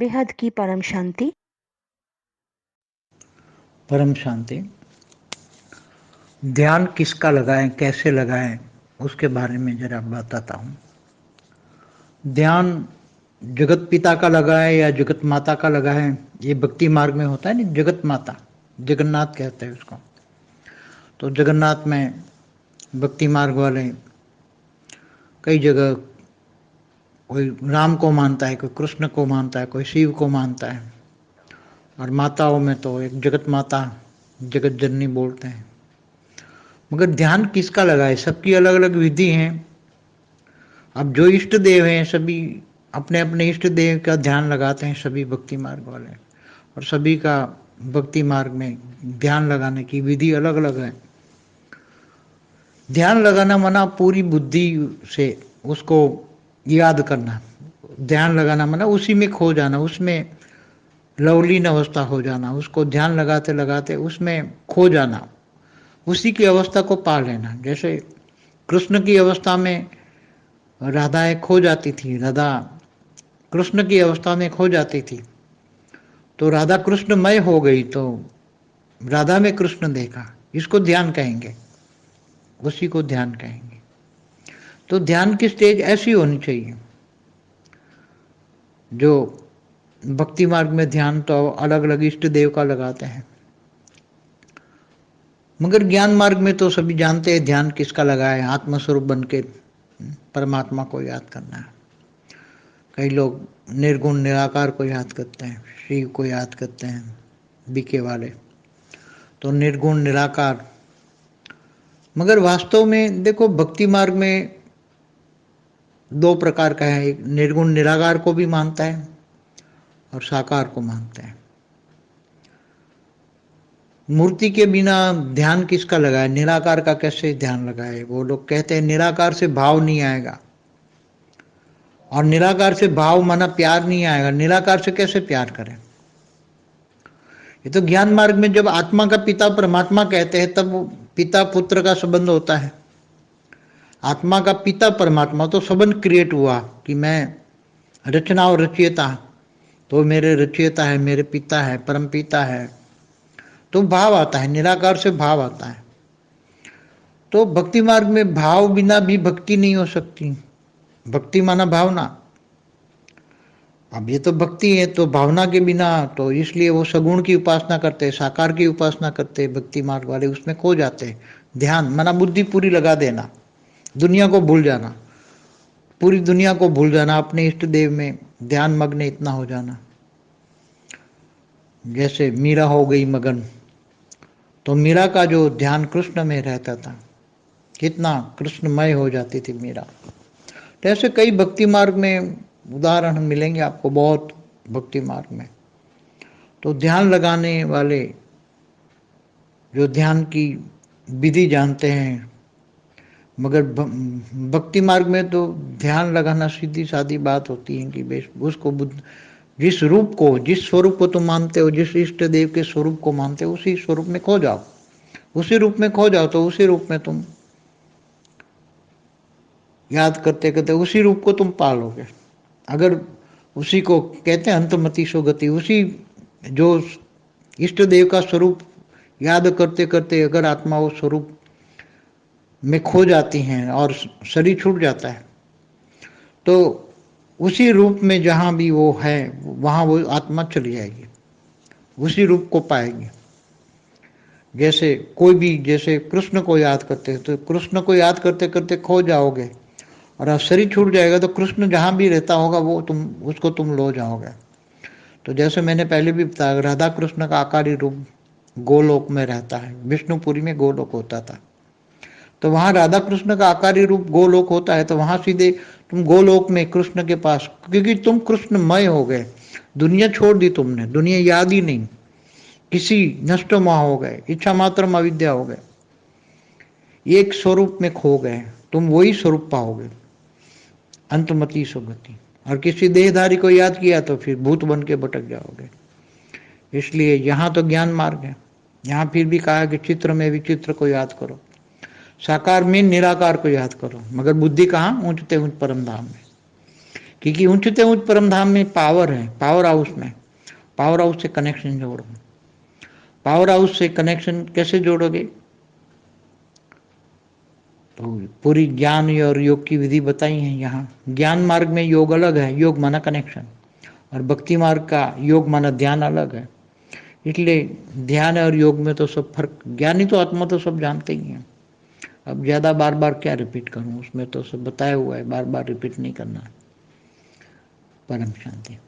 बेहद की परम शांति। परम शांति। ध्यान किसका लगाएं, कैसे लगाएं, उसके बारे में जरा बताता हूँ। ध्यान जगत पिता का लगाएं या जगत माता का लगाएं, ये भक्ति मार्ग में होता है नहीं। जगत माता, जगन्नाथ कहते हैं उसको। तो जगन्नाथ में भक्ति मार्ग वाले कई जगह कोई राम को मानता है, कोई कृष्ण को मानता है, कोई शिव को मानता है। और माताओं में तो एक जगत माता, जगत जननी बोलते हैं। मगर ध्यान किसका लगाए, सबकी अलग अलग विधि हैं। अब जो इष्ट देव हैं सभी अपने अपने इष्ट देव का ध्यान लगाते हैं, सभी भक्ति मार्ग वाले। और सभी का भक्ति मार्ग में ध्यान लगाने की विधि अलग अलग है। ध्यान लगाना मना पूरी बुद्धि से उसको याद करना। ध्यान लगाना मना उसी में खो जाना, उसमें लवलीन अवस्था हो जाना, उसको ध्यान लगाते लगाते उसमें खो जाना, उसी की अवस्था को पा लेना। जैसे कृष्ण की अवस्था में राधाएं खो जाती थी, राधा कृष्ण की अवस्था में खो जाती थी, तो राधा कृष्णमय हो गई, तो राधा में कृष्ण देखा, इसको ध्यान कहेंगे, उसी को ध्यान कहेंगे। तो ध्यान की स्टेज ऐसी होनी चाहिए। जो भक्ति मार्ग में ध्यान तो अलग अलग इष्ट देव का लगाते हैं, मगर ज्ञान मार्ग में तो सभी जानते हैं ध्यान किसका लगाए, आत्मस्वरूप बन के परमात्मा को याद करना है। कई लोग निर्गुण निराकार को याद करते हैं, शिव को याद करते हैं, बीके वाले तो निर्गुण निराकार। मगर वास्तव में देखो, भक्ति मार्ग में दो प्रकार का है। एक निर्गुण निराकार को भी मानता है और साकार को मानता है। मूर्ति के बिना ध्यान किसका लगाए, निराकार का कैसे ध्यान लगाए। वो लोग कहते हैं निराकार से भाव नहीं आएगा, और निराकार से भाव माना प्यार नहीं आएगा। निराकार से कैसे प्यार करें। ये तो ज्ञान मार्ग में जब आत्मा का पिता परमात्मा कहते हैं, तब पिता पुत्र का संबंध होता है। आत्मा का पिता परमात्मा, तो संबंध क्रिएट हुआ कि मैं रचना और रचयिता, तो मेरे रचयिता है, मेरे पिता है, परम पिता है, तो भाव आता है। निराकार से भाव आता है। तो भक्ति मार्ग में भाव बिना भी भक्ति नहीं हो सकती। भक्ति माना भावना। अब ये तो भक्ति है, तो भावना के बिना, तो इसलिए वो सगुण की उपासना करते, साकार की उपासना करते भक्ति मार्ग वाले, उसमें खो जाते। ध्यान माना बुद्धि पूरी लगा देना, दुनिया को भूल जाना, पूरी दुनिया को भूल जाना, अपने इष्ट देव में ध्यान मग्न इतना हो जाना। जैसे मीरा हो गई मगन, तो मीरा का जो ध्यान कृष्ण में रहता था, कितना कृष्णमय हो जाती थी मीरा। तो ऐसे कई भक्ति मार्ग में उदाहरण मिलेंगे आपको, बहुत भक्ति मार्ग में। तो ध्यान लगाने वाले जो ध्यान की विधि जानते हैं, मगर भक्ति मार्ग में तो ध्यान लगाना सीधी सादी बात होती है कि बेश उसको जिस रूप को, जिस स्वरूप को तुम मानते हो, जिस इष्ट देव के स्वरूप को मानते हो, उसी स्वरूप में खो जाओ। उसी रूप में खो जाओ, तो उसी रूप में तुम याद करते करते उसी रूप को तुम पालोगे। अगर उसी को कहते हैं अंतमति सो गति, उसी जो इष्ट देव का स्वरूप याद करते करते अगर आत्मा वो स्वरूप में खो जाती हैं और शरीर छूट जाता है, तो उसी रूप में जहाँ भी वो है वहाँ वो आत्मा चली जाएगी, उसी रूप को पाएगी। जैसे कोई भी, जैसे कृष्ण को याद करते हैं, तो कृष्ण को याद करते करते खो जाओगे, और अब शरीर छूट जाएगा तो कृष्ण जहाँ भी रहता होगा वो उसको तुम लो जाओगे। तो जैसे मैंने पहले भी बताया, राधा कृष्ण का आकारी रूप गोलोक में रहता है, विष्णुपुरी में गोलोक होता था, तो वहाँ राधा कृष्ण का आकारी रूप गोलोक होता है, तो वहाँ सीधे तुम गोलोक में कृष्ण के पास, क्योंकि तुम कृष्णमय हो गए। दुनिया छोड़ दी तुमने, दुनिया याद ही नहीं, किसी नष्ट मोह हो गए, इच्छा मात्र अविद्या हो गए, एक स्वरूप में खो गए, तुम वही स्वरूप पाओगे, अंतमति सुगति। और किसी देहधारी को याद किया तो फिर भूत बन के भटक जाओगे। इसलिए यहाँ तो ज्ञान मार्ग है, यहाँ फिर भी कहा कि चित्र में विचित्र को याद करो, साकार में निराकार को याद करो, मगर बुद्धि कहाँ, ऊंचते ऊंच परम धाम में। क्योंकि ऊंचते ऊंच परम धाम में पावर है, पावर हाउस में, पावर हाउस से कनेक्शन जोड़ो। पावर हाउस से कनेक्शन कैसे जोड़ोगे? तो पूरी ज्ञान और योग की विधि बताई है यहाँ। ज्ञान मार्ग में योग अलग है, योग माना कनेक्शन, और भक्ति मार्ग का योग माना ध्यान अलग है। इसलिए ध्यान और योग में तो सब फर्क, ज्ञानी तो आत्मा तो सब जानते ही हैं। अब ज़्यादा बार बार क्या रिपीट करूं, उसमें तो सब बताया हुआ है, बार बार रिपीट नहीं करना। परम शांति।